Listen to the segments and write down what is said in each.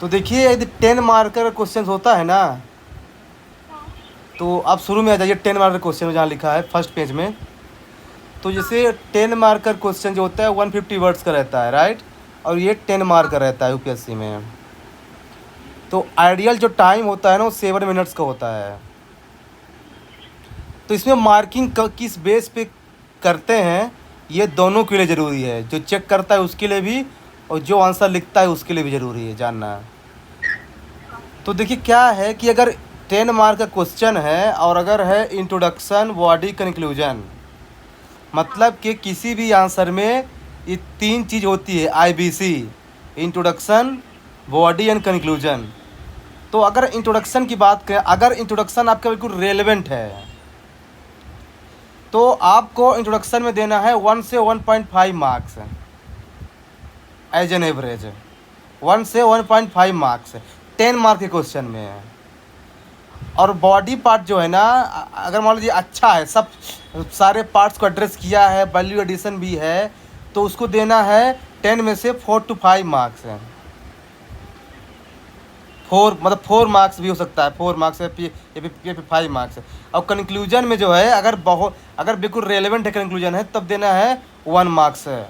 तो देखिए यदि 10 मार्क का क्वेश्चन होता है ना, तो आप शुरू में आ जाइए 10 मार्क का क्वेश्चन जहाँ लिखा है फर्स्ट पेज में। तो जैसे 10 मार्क का क्वेश्चन जो होता है 150 वर्ड्स का रहता है, राइट। और ये 10 मार्क का रहता है यूपीएससी में। तो आइडियल जो टाइम होता है ना वो 7 मिनट्स का होता है। तो इसमें मार्किंग किस बेस पे करते हैं, ये दोनों के लिए ज़रूरी है। जो चेक करता है उसके लिए भी, और जो आंसर लिखता है उसके लिए भी ज़रूरी है जानना। तो देखिए क्या है कि अगर 10 मार्क का क्वेश्चन है और अगर है इंट्रोडक्शन बॉडी कंक्लूजन, मतलब कि किसी भी आंसर में ये 3 चीज़ होती है, IBC, introduction, body and conclusion. तो अगर इंट्रोडक्शन की बात करें, अगर इंट्रोडक्शन आपका बिल्कुल रेलेवेंट है तो आपको इंट्रोडक्शन में देना है 1 से 1.5 मार्क्स एज एन एवरेज। 1 से 1.5 मार्क्स 10 मार्क के क्वेश्चन में है। और बॉडी पार्ट जो है ना, अगर मान लीजिए अच्छा है, सब सारे पार्ट्स को एड्रेस किया है, वैल्यू एडिशन भी है, तो उसको देना है 10 में से 4 to 5 मार्क्स है। 4 मतलब 4 मार्क्स भी हो सकता है, 4 मार्क्स है, ये भी 5 मार्क्स है। और कंक्लूजन में जो है अगर बिल्कुल रेलेवेंट है कंक्लूजन है तब देना है 1 मार्क्स है।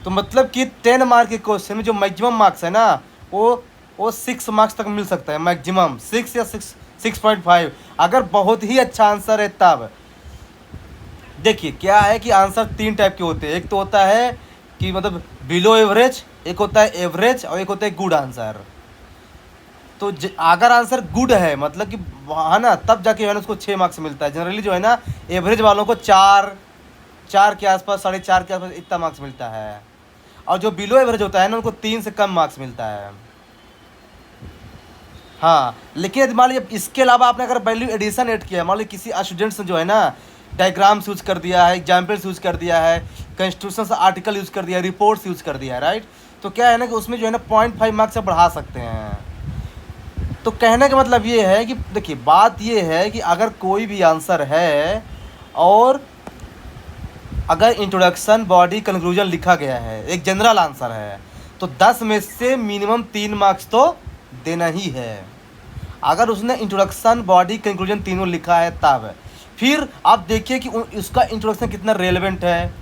तो मतलब कि 10 मार्क के क्वेश्चन में जो मैक्सिमम मार्क्स है ना वो 6 मार्क्स तक मिल सकता है, मैक्सिमम 6 या 6.5, अगर बहुत ही अच्छा आंसर है तब। देखिए क्या है कि आंसर 3 टाइप के होते हैं। एक तो होता है कि मतलब बिलो एवरेज, एक होता है एवरेज, और एक होता है गुड आंसर। तो अगर आंसर गुड है मतलब कि है ना, तब जाके है ना उसको 6 मार्क्स मिलता है। जनरली जो है ना एवरेज वालों को 4 के आसपास, 4.5 के आसपास इतना मार्क्स मिलता है। और जो बिलो एवरेज होता है ना उनको 3 से कम मार्क्स मिलता है। हाँ, लेकिन यदि मान लीजिए इसके अलावा आपने अगर वैल्यू एडिशन ऐड किया, मान लीजिए किसी स्टूडेंट्स ने जो है ना डायग्राम्स यूज़ कर दिया है, एग्जाम्पल्स यूज़ कर दिया है, कॉन्स्टिट्यूशन से आर्टिकल यूज़ कर दिया है, रिपोर्ट्स यूज़ कर दिया है, राइट। तो क्या है ना कि उसमें जो है ना 0.5 मार्क्स से बढ़ा सकते हैं। तो कहने का मतलब ये है कि देखिए बात ये है कि अगर कोई भी आंसर है और अगर इंट्रोडक्शन बॉडी कंक्लूजन लिखा गया है, एक जनरल आंसर है, तो 10 में से मिनिमम 3 मार्क्स तो देना ही है। अगर उसने इंट्रोडक्शन बॉडी कंक्लूजन तीनों लिखा है तब फिर आप देखिए कि उसका इंट्रोडक्शन कितना रेलेवेंट है,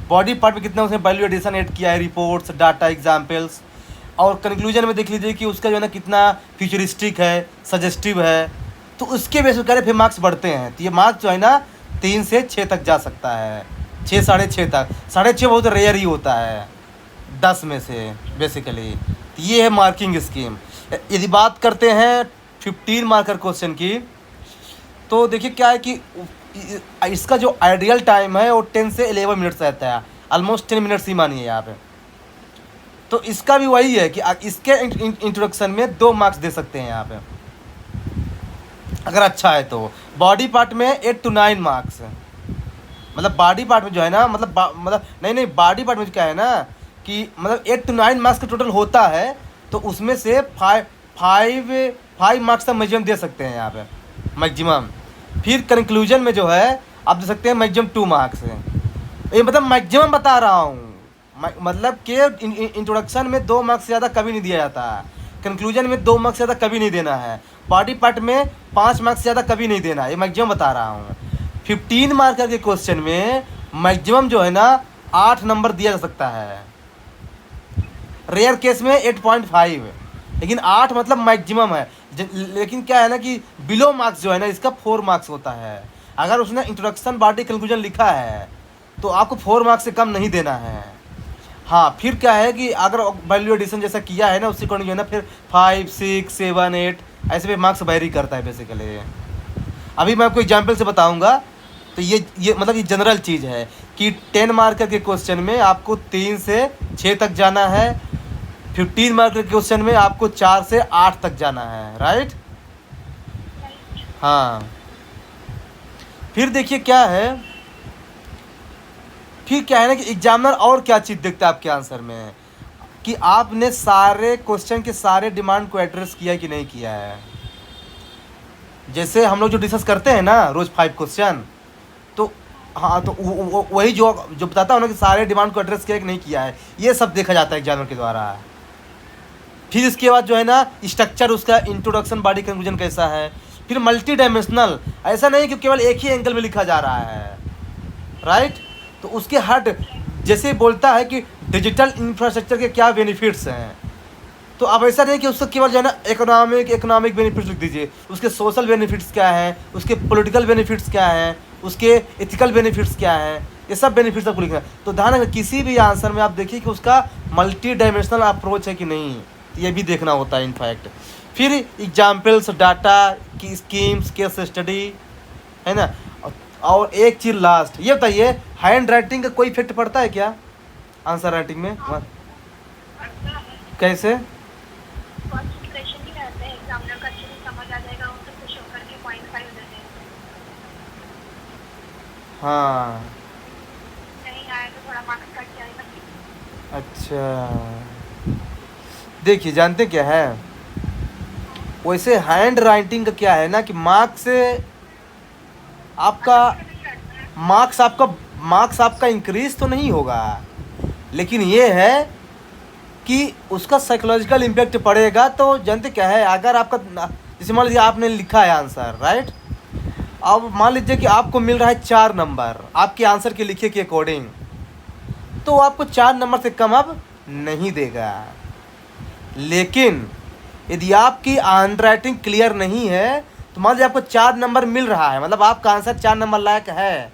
बॉडी पार्ट में कितना उसने वैल्यू एडिशन ऐड किया है, रिपोर्ट्स, डाटा, एग्जाम्पल्स। और कंक्लूजन में देख लीजिए कि उसका जो है ना कितना फ्यूचरिस्टिक है, सजेस्टिव है। तो उसके बेस पर करें फिर मार्क्स बढ़ते हैं। तो ये मार्क्स जो है ना 3 से 6 तक जा सकता है, 6 6.5 तक। 6.5 बहुत रेयर ही होता है 10 में से बेसिकली। तो ये है मार्किंग स्कीम। यदि बात करते हैं 15 मार्कर क्वेश्चन की, तो देखिए क्या है कि इसका जो आइडियल टाइम है वो 10 से 11 मिनट्स रहता है, ऑलमोस्ट 10 मिनट्स ही मानिए यहाँ पे। तो इसका भी वही है कि इसके इंट्रोडक्शन में 2 मार्क्स दे सकते हैं यहाँ पे अगर अच्छा है तो। बॉडी पार्ट में 8 to 9 मार्क्स है। मतलब बॉडी पार्ट में जो है ना, मतलब नहीं बॉडी पार्ट में क्या है ना कि मतलब 8 to 9 मार्क्स का टोटल होता है, तो उसमें से 5 मार्क्स तक मैक्सिमम दे सकते हैं यहाँ पे, मैक्सिमम। फिर कंक्लूजन में जो है आप दे सकते हैं मैक्सिमम 2 मार्क्स है। ये मतलब मैक्सिमम बता रहा हूँ, मतलब कि इंट्रोडक्शन में 2 मार्क्स से ज़्यादा कभी नहीं दिया जाता है, कंक्लूजन में 2 मार्क्स से ज़्यादा कभी नहीं देना है, बॉडी पार्ट में 5 मार्क्स से ज़्यादा कभी नहीं देना है। ये मैक्सिमम बता रहा हूँ। 15 मार्कर के क्वेश्चन में मैक्सिमम जो है ना 8 नंबर दिया जा सकता है, रेयर केस में 8.5, लेकिन 8 मतलब मैक्सिमम है। लेकिन क्या है ना कि बिलो मार्क्स जो है ना इसका 4 मार्क्स होता है। अगर उसने इंट्रोडक्शन बॉडी कंक्लूजन लिखा है तो आपको 4 मार्क्स से कम नहीं देना है। हाँ, फिर क्या है कि अगर वैल्यू एडिशन जैसा किया है ना उससे अकॉर्डिंग जो है ना फिर 5, 6, 7, 8 ऐसे पे मार्क्स वेरी करता है बेसिकली। अभी मैं आपको एग्जाम्पल से बताऊंगा। तो ये मतलब ये जनरल चीज़ है कि 10 मार्कर के क्वेश्चन में आपको 3 से 6 तक जाना है, 15 मार्कर के क्वेश्चन में आपको 4 से 8 तक जाना है, राइट। हाँ, फिर देखिए क्या है, फिर क्या है ना कि एग्जामिनर और क्या चीज़ देखता है आपके आंसर में, कि आपने सारे क्वेश्चन के सारे डिमांड को एड्रेस किया कि नहीं किया है। जैसे हम लोग जो डिस्कस करते हैं ना रोज़ 5 क्वेश्चन, तो हाँ, तो वही जो जो बताता हूँ ना कि सारे डिमांड को एड्रेस किया कि नहीं किया है, ये सब देखा जाता है एग्जामिनर के द्वारा। फिर इसके बाद जो है ना स्ट्रक्चर, उसका इंट्रोडक्शन, बॉडी कंक्लूजन कैसा है। फिर मल्टी डायमेंशनल, ऐसा नहीं कि केवल एक ही एंगल में लिखा जा रहा है, राइट। तो उसके हट जैसे बोलता है कि डिजिटल इंफ्रास्ट्रक्चर के क्या बेनिफिट्स हैं, तो अब ऐसा नहीं कि उसका केवल जो है ना इकोनॉमिक बेनिफिट्स लिख दीजिए, उसके सोशल बेनिफिट्स क्या हैं, उसके पॉलिटिकल बेनिफिट्स क्या हैं, उसके एथिकल बेनिफिट्स क्या हैं, ये सब बेनिफिट्स आपको लिखना है। तो ध्यान रखना किसी भी आंसर में आप देखिए कि उसका मल्टी डायमेंशनल अप्रोच है कि नहीं, ये भी देखना होता है इनफैक्ट। फिर एग्जाम्पल्स, डाटा की स्कीम्स, केस स्टडी, है ना। और एक चीज़ लास्ट, ये बताइए हैंड राइटिंग का कोई इफेक्ट पड़ता है क्या आंसर राइटिंग में? कैसे? कंसंट्रेशन ही रहता है, एग्जामिनर का अच्छे से समझ आ जाएगा, उनको खुश होकर के 0.5 दे देंगे। हाँ, नहीं आया तो थोड़ा मार्क्स कट जाएगा। अच्छा, देखिए जानते क्या है, वैसे हैंड राइटिंग का क्या है ना कि आपका मार्क्स आपका इंक्रीज तो नहीं होगा, लेकिन ये है कि उसका साइकोलॉजिकल इम्पैक्ट पड़ेगा। तो जानते क्या है, अगर आपका जैसे मान लीजिए आपने लिखा है आंसर, राइट, अब मान लीजिए कि आपको मिल रहा है 4 नंबर आपके आंसर के लिखे के अकॉर्डिंग, तो आपको 4 नंबर से कम अब नहीं देगा। लेकिन यदि आपकी हैंड राइटिंग क्लियर नहीं है, तो मान लीजिए आपको 4 नंबर मिल रहा है, मतलब आपका आंसर 4 नंबर लायक है,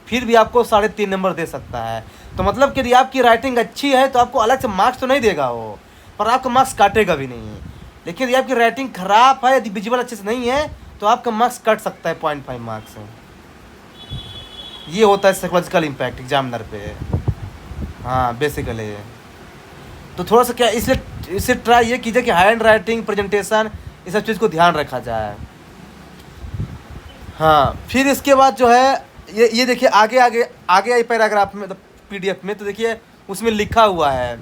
फिर भी आपको 3.5 नंबर दे सकता है। तो मतलब कि यदि आपकी राइटिंग अच्छी है तो आपको अलग से मार्क्स तो नहीं देगा वो, पर आपका मार्क्स काटेगा भी नहीं। लेकिन यदि आपकी राइटिंग खराब है, यदि विजुअल अच्छे से नहीं है, तो आपका मार्क्स कट सकता है 0.5 मार्क्स से। ये होता है साइकोलॉजिकल इम्पैक्ट एग्जामिनर पे। हाँ बेसिकली, तो थोड़ा सा क्या इससे ट्राई ये कीजिए कि हैंड राइटिंग, प्रेजेंटेशन, ये सब चीज़ को ध्यान रखा जाए। हाँ, फिर इसके बाद जो है ये देखिए आगे आगे आगे आई पैराग्राफ में, मतलब PDF में, तो देखिए उसमें लिखा हुआ है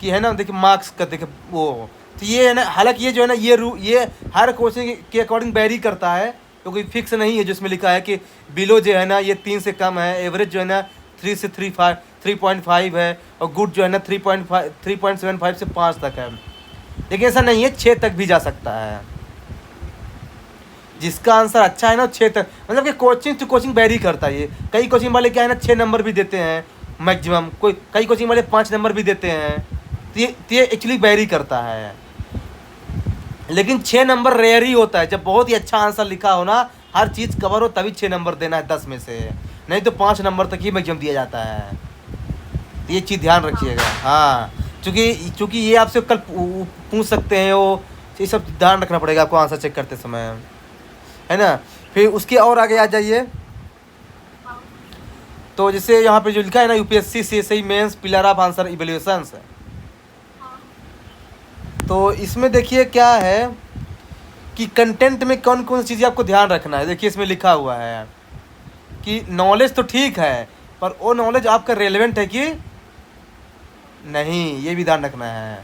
कि है ना, देखिए मार्क्स का देखिए वो, तो ये है ना, हालांकि ये जो है ना ये हर क्वेश्चन के अकॉर्डिंग वेरी करता है, तो कोई फिक्स नहीं है। जिसमें लिखा है कि बिलो जो है ना ये 3 से कम है, एवरेज जो है ना 3 से 3.5 है, और गुड जो है ना 3.75 से 5 तक है। लेकिन ऐसा नहीं है, 6 तक भी जा सकता है। जिसका आंसर अच्छा है ना 6 तक, मतलब कि कोचिंग टू कोचिंग वेरी करता है। ये कई कोचिंग वाले क्या है ना 6 नंबर भी देते हैं मैक्सिमम, कई कोचिंग वाले 5 नंबर भी देते हैं। तो ये एक्चुअली वेरी करता है, लेकिन 6 नंबर रेयर ही होता है। जब बहुत ही अच्छा आंसर लिखा हो ना, हर चीज़ कवर हो, तभी 6 नंबर देना है 10 में से, नहीं तो 5 नंबर तक ही मैक्सिमम दिया जाता है। तो ये चीज़ ध्यान रखिएगा। हाँ, चूँकि ये आपसे कल पूछ सकते हैं, वो ये सब ध्यान रखना पड़ेगा आपको आंसर चेक करते समय, है ना। फिर उसके और आगे आ जाइए, तो जैसे यहाँ पे जो लिखा है ना UPSC CSI mains pillar of answer evaluations, तो इसमें देखिए क्या है कि कंटेंट में कौन कौन सी चीज़ें आपको ध्यान रखना है। देखिए इसमें लिखा हुआ है कि नॉलेज तो ठीक है, पर वो नॉलेज आपका रेलेवेंट है कि नहीं, ये भी ध्यान रखना है।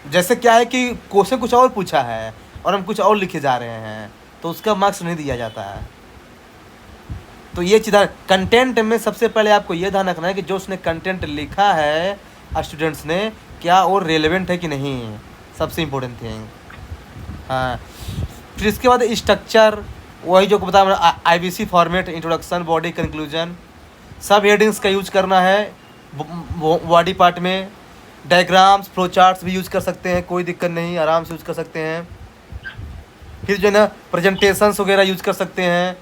जैसे क्या है कि क्वेश्चन कुछ और पूछा है और हम कुछ और लिखे जा रहे हैं, तो उसका मार्क्स नहीं दिया जाता है। तो ये चीज़ कंटेंट में सबसे पहले आपको ये ध्यान रखना है कि जो उसने कंटेंट लिखा है स्टूडेंट्स ने, क्या वो रेलेवेंट है कि नहीं, सबसे इम्पोर्टेंट थिंग। हाँ, फिर इसके बाद स्ट्रक्चर, वही जो बताया IBC format, introduction, body, conclusion, सब हेडिंग्स का यूज करना है बॉडी पार्ट में। डायग्राम्स, फ्लो चार्ट्स भी यूज़ कर सकते हैं, कोई दिक्कत नहीं, आराम से यूज़ कर सकते हैं। फिर जो है ना प्रेजेंटेशंस वगैरह यूज़ कर सकते हैं,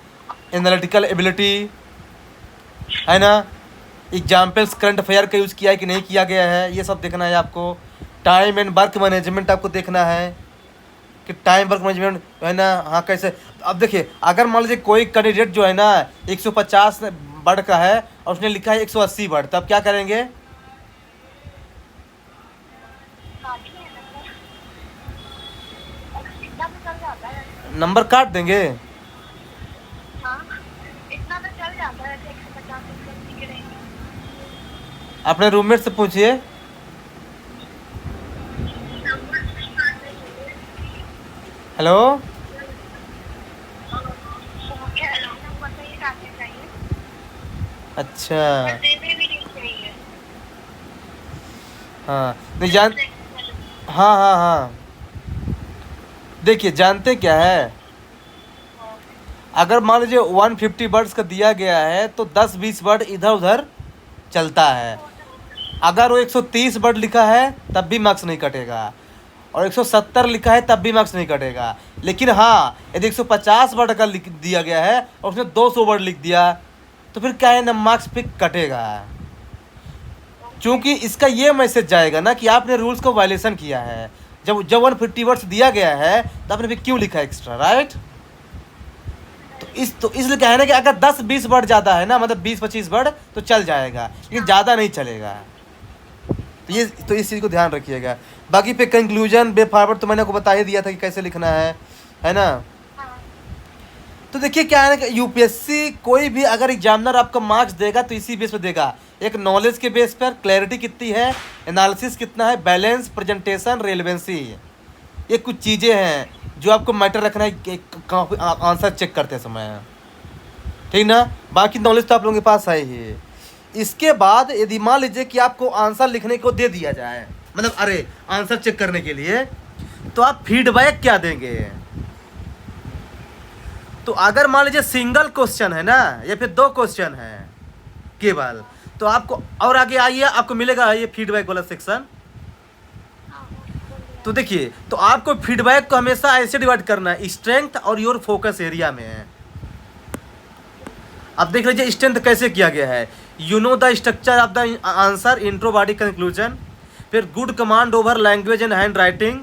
एनालिटिकल एबिलिटी, है ना, एग्जाम्पल्स, करंट अफेयर का यूज़ किया है कि नहीं किया गया है, ये सब देखना है आपको। टाइम एंड वर्क मैनेजमेंट आपको देखना है कि टाइम वर्क मैनेजमेंट है ना, हाँ कैसे। अब देखिए अगर मान लीजिए कोई कैंडिडेट जो है ना 150 वर्ड का है और उसने लिखा है 180 वर्ड, तब क्या करेंगे? नंबर काट देंगे। इतना तो चल जाता है, 150 के रहेंगे। अपने रूममेट से पूछिए। हेलो, अच्छा, हाँ नहीं हाँ हाँ हाँ, देखिए जानते क्या है, अगर मान लीजिए 150 वर्ड्स का दिया गया है तो 10-20 वर्ड इधर उधर चलता है। अगर वो 130 वर्ड लिखा है तब भी मार्क्स नहीं कटेगा, और 170 लिखा है तब भी मार्क्स नहीं कटेगा। लेकिन हाँ, यदि 150 वर्ड का लिख दिया गया है और उसने 200 वर्ड लिख दिया तो फिर क्या है ना, मार्क्स पे कटेगा। क्योंकि इसका ये मैसेज जाएगा ना कि आपने रूल्स को वायलेशन किया है। जब जब 150 वर्ड्स दिया गया है तो आपने फिर क्यों लिखा एक्स्ट्रा, राइट? तो इसलिए क्या है ना कि अगर 10-20 वर्ड ज़्यादा है ना, मतलब 20-25 वर्ड तो चल जाएगा, लेकिन ज़्यादा नहीं चलेगा। तो इस चीज़ को ध्यान रखिएगा। बाकी पे कंक्लूजन बे फॉरवर्ड तो मैंने आपको बता ही दिया था कि कैसे लिखना है ना। तो देखिए क्या है ना कि यूपीएससी कोई भी अगर एग्जामिनर आपका मार्क्स देगा तो इसी बेस पर देगा, एक नॉलेज के बेस पर, क्लैरिटी कितनी है, एनालिसिस कितना है, बैलेंस, प्रेजेंटेशन, रेलेवेंसी, ये कुछ चीज़ें हैं जो आपको मैटर रखना है आंसर चेक करते समय, ठीक ना। बाकी नॉलेज तो आप लोगों के पास है ही। इसके बाद यदि मान लीजिए कि आपको आंसर लिखने को दे दिया जाए, मतलब अरे आंसर चेक करने के लिए, तो आप फीडबैक क्या देंगे? तो अगर मान लीजिए सिंगल क्वेश्चन है ना, या फिर 2 क्वेश्चन है केवल, तो आपको और आगे आइए, आपको मिलेगा ये फीडबैक वाला सेक्शन। तो देखिए, तो आपको फीडबैक को हमेशा ऐसे डिवाइड करना है, स्ट्रेंथ और योर फोकस एरिया में। अब देख लीजिए स्ट्रेंथ कैसे किया गया है। You know the structure of the answer, intro, body, conclusion. फिर good command over language and handwriting,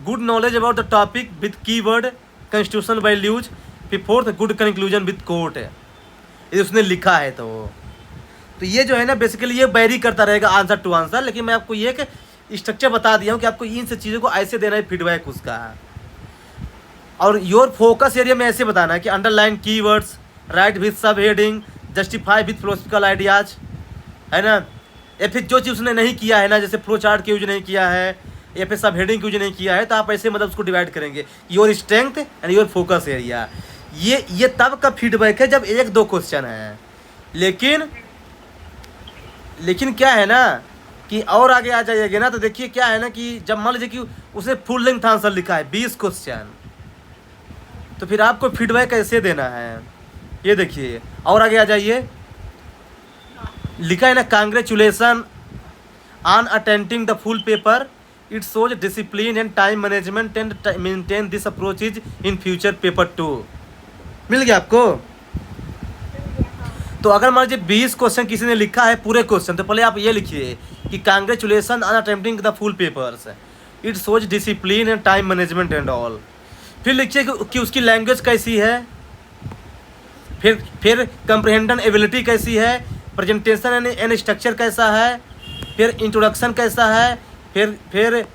good knowledge about the topic with keyword, constitutional values. फिर fourth, good conclusion with quote है, ये उसने लिखा है। तो ये जो है ना बेसिकली ये वेरी करता रहेगा आंसर टू आंसर, लेकिन मैं आपको ये एक स्ट्रक्चर बता दिया हूँ कि आपको इन सब चीज़ों को ऐसे देना है फीडबैक उसका। और योर फोकस एरिया में ऐसे बताना है कि अंडरलाइन कीवर्ड्स, राइट विथ सब heading, justify with philosophical ideas, है ना। या फिर जो चीज़ उसने नहीं किया है ना, जैसे फ्लो चार्ट का यूज नहीं किया है या फिर सब हेडिंग का यूज नहीं किया है, तो आप ऐसे मतलब उसको डिवाइड करेंगे, your strength and your focus area. ये तब का फीडबैक है जब 1-2 क्वेश्चन है। लेकिन क्या है ना कि और आगे आ जाइएगा ना, तो देखिए क्या है ना कि जब मान लीजिए कि उसने फुल लेंथ आंसर लिखा है 20 क्वेश्चन, तो फिर आपको फीडबैक कैसे देना है, ये देखिए। और आगे आ जाइए, लिखा है ना, congratulation on attending the full paper, it shows discipline and time management and maintain this approach is in future paper 2। मिल गया आपको? तो अगर मान लीजिए 20 क्वेश्चन किसी ने लिखा है पूरे क्वेश्चन, तो पहले आप ये लिखिए कि congratulation on attempting the full papers, it shows discipline and time management and all. फिर लिखिए कि उसकी लैंग्वेज कैसी है, फिर कंप्रहेंशन एबिलिटी कैसी है, प्रेजेंटेशन एंड स्ट्रक्चर कैसा है, फिर इंट्रोडक्शन कैसा है, फिर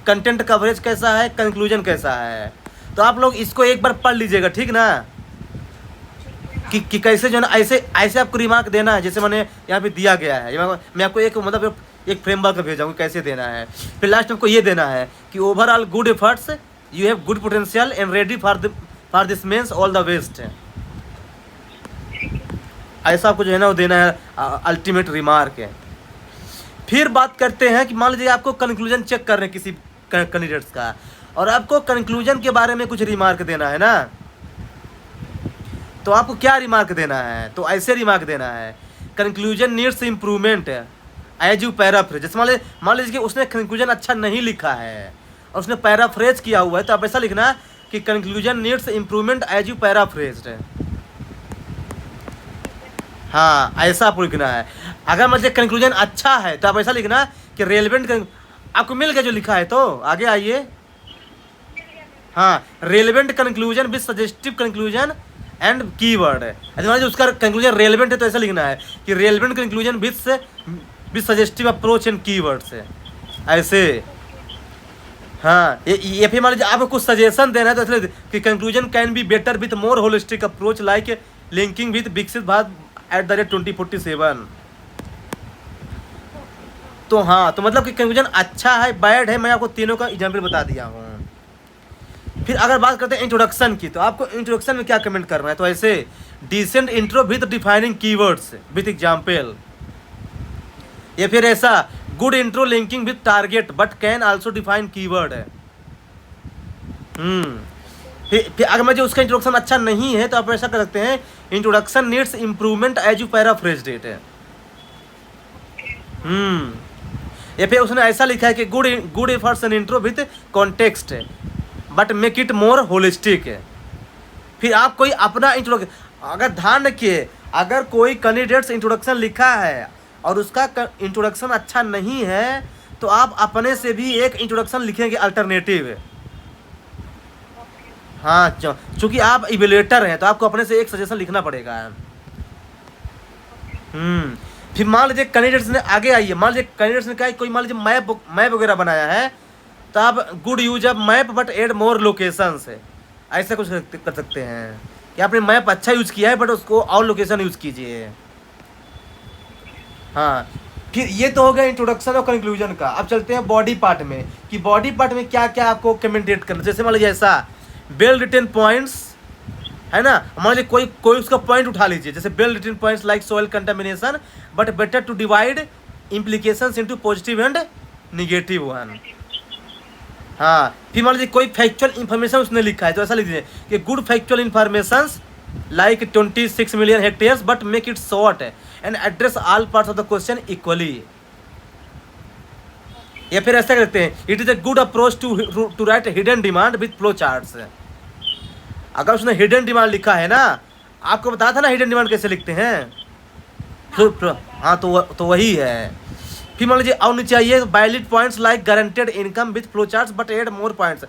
कंटेंट कवरेज कैसा है, कंक्लूजन कैसा है। तो आप लोग इसको एक बार पढ़ लीजिएगा, ठीक ना, कि कैसे जो है ना ऐसे आपको रिमार्क देना है जैसे मैंने यहाँ पे दिया गया है। मैं आपको एक मतलब एक फ्रेमवर्क भेजा हूँ कैसे देना है। फिर लास्ट में आपको ये देना है कि overall good efforts, you have good potential and ready for this means all the best. ऐसा आपको जो है ना वो देना है अल्टीमेट रिमार्क है। फिर बात करते हैं कि मान लीजिए आपको कंक्लूजन चेक कर रहे हैं किसी कैंडिडेट्स का, और आपको कंक्लूजन के बारे में कुछ रिमार्क देना है ना, तो आपको क्या रिमार्क देना है? तो ऐसे रिमार्क देना है, conclusion needs improvement as you paraphrase. जैसे मान लीजिए कि उसने कंक्लूजन अच्छा नहीं लिखा है और उसने पैराफ्रेज किया हुआ है, तो आप ऐसा लिखना कि conclusion needs improvement as you paraphrased. हाँ, ऐसा आपको लिखना है। अगर मतलब कंक्लूजन अच्छा है तो आप ऐसा लिखना कि रेलेवेंट, आपको मिल गया जो लिखा है। तो आगे आइए, हाँ, relevant conclusion with suggestive conclusion and keyword है। मान उसका कंक्लूजन रेलेवेंट है तो ऐसा लिखना है कि relevant conclusion with suggestive approach and keywords है, ऐसे। हाँ, ये फिर मान लीजिए आपको कुछ सजेशन देना है तो ऐसे कि conclusion can be better with more holistic approach like linking with विकसित भारत @2047। तो हाँ, तो मतलब कि कंक्लूजन अच्छा है, बैड है, मैं आपको तीनों का एग्जाम्पल बता दिया हूँ। फिर अगर बात करते हैं इंट्रोडक्शन की, तो आपको इंट्रोडक्शन में क्या कमेंट करना है? तो ऐसे decent intro with defining keywords with example, या फिर ऐसा good intro linking with target but can also define keyword है। फिर अगर मुझे उसका इंट्रोडक्शन अच्छा नहीं है तो आप ऐसा कर सकते हैं, introduction needs improvement as you paraphrased it है। या फिर उसने ऐसा लिखा है कि good efforts an intro with context है but make it more holistic है। फिर आप कोई अपना इंट्रोडक्शन, अगर ध्यान रखिए, अगर कोई कैंडिडेट्स इंट्रोडक्शन लिखा है और उसका इंट्रोडक्शन अच्छा नहीं है तो आप अपने से भी एक इंट्रोडक्शन लिखेंगे अल्टरनेटिव है। हाँ, चूँकि आप इवेल्युएटर हैं तो आपको अपने से एक सजेशन लिखना पड़ेगा। फिर मान लीजिए कैंडिडेट्स ने आगे आइए, मान लीजिए कैंडिडेट्स ने कहा कोई मान लीजिए मैप वगैरह बनाया है तो आप good use of map but add more locations है, ऐसा कुछ कर सकते हैं कि आपने मैप अच्छा यूज़ किया है बट उसको और लोकेशन यूज़ कीजिए। हाँ, फिर ये तो हो गया इंट्रोडक्शन और कंक्लूजन का। अब चलते हैं बॉडी पार्ट में कि बॉडी पार्ट में क्या क्या आपको कमेंटेट करना। जैसे मान लीजिए ऐसा वेल रिटन पॉइंट्स है ना, मान लीजिए कोई उसका पॉइंट उठा लीजिए, जैसे well written points like soil contamination but better to divide implications into positive and negative one. हाँ, फिर मान लीजिए कोई फैक्चुअल इन्फॉर्मेशन उसने लिखा है तो ऐसा लिख दीजिए कि good factual informations like 26 million hectares but make it short and address all parts of the question equally. या फिर ऐसा करते हैं, it is a good approach to write hidden demand with flow charts. अगर उसने हिडन डिमांड लिखा है ना, आपको बताया था ना हिडन डिमांड कैसे लिखते हैं। हाँ, तो वही है। फिर मान लीजिए और नीचे आइए, valid points like guaranteed income with flow charts but add more points.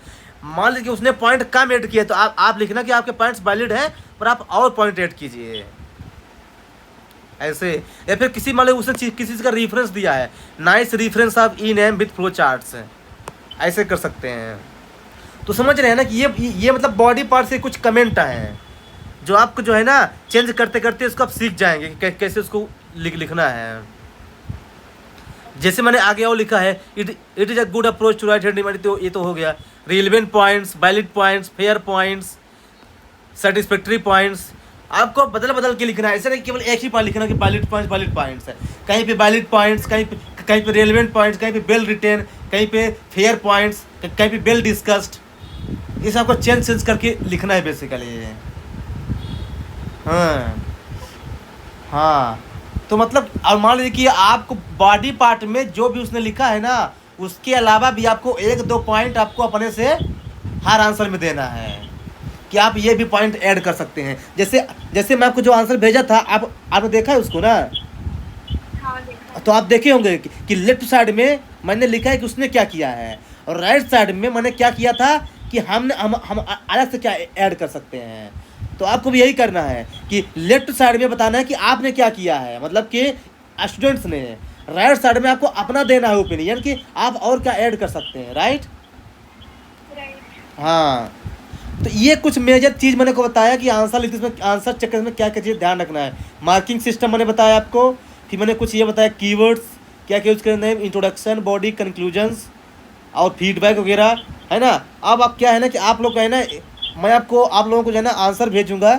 मान लीजिए उसने पॉइंट कम ऐड किया तो आप लिखना कि आपके पॉइंट्स वैलिड हैं पर आप और पॉइंट ऐड कीजिए ऐसे। या फिर किसी मान लीजिए उसने किसी चीज़ का रेफरेंस दिया है, nice reference of E name with flow charts, ऐसे कर सकते हैं। तो समझ रहे हैं ना कि ये मतलब बॉडी पार्ट से कुछ कमेंट आए हैं जो आपको जो है ना चेंज करते करते उसको आप सीख जाएंगे कि कैसे उसको लिखना है। जैसे मैंने आगे और लिखा है, it is a good approach to write head demand, तो ये तो हो गया। Relevant points, valid points, fair points, satisfactory points, आपको बदल के लिखना है। ऐसा नहीं केवल एक ही पार्ट लिखना कि वैलिड पॉइंट्स है, कहीं पे वैलिड पॉइंट्स, कहीं पे रेलिवेंट पॉइंट्स, कहीं पे वेल रिटेन, कहीं पे फेयर पॉइंट्स, कहीं पे वेल डिस्कस्ड। इसे आपको चेंज करके लिखना है बेसिकली। हाँ, तो मतलब और मान लीजिए कि आपको बॉडी पार्ट में जो भी उसने लिखा है ना उसके अलावा भी आपको 1-2 पॉइंट आपको अपने से हर आंसर में देना है कि आप ये भी पॉइंट ऐड कर सकते हैं। जैसे मैं आपको जो आंसर भेजा था आपने देखा है उसको ना। हाँ, देखा। तो आप देखे होंगे कि लेफ्ट साइड में मैंने लिखा है कि उसने क्या किया है और राइट साइड में मैंने क्या किया था कि हम अलग से क्या ऐड कर सकते हैं। तो आपको भी यही करना है कि लेफ्ट साइड में बताना है कि आपने क्या किया है, मतलब कि स्टूडेंट्स ने। राइट साइड में आपको अपना देना है ओपिनियन कि आप और क्या ऐड कर सकते हैं। राइट। हाँ, तो ये कुछ मेजर चीज़ मैंने को बताया कि आंसर लिखते इसमें आंसर चेक में क्या क्या चीज़ ध्यान रखना है। मार्किंग सिस्टम मैंने बताया आपको, फिर मैंने कुछ ये बताया कीवर्ड्स क्या क्या यूज़ करना है, इंट्रोडक्शन, बॉडी, कंक्लूजन्स और फीडबैक वगैरह, है ना। अब आप क्या है ना कि आप लोग का है ना, मैं आप लोगों को जो है ना आंसर भेजूंगा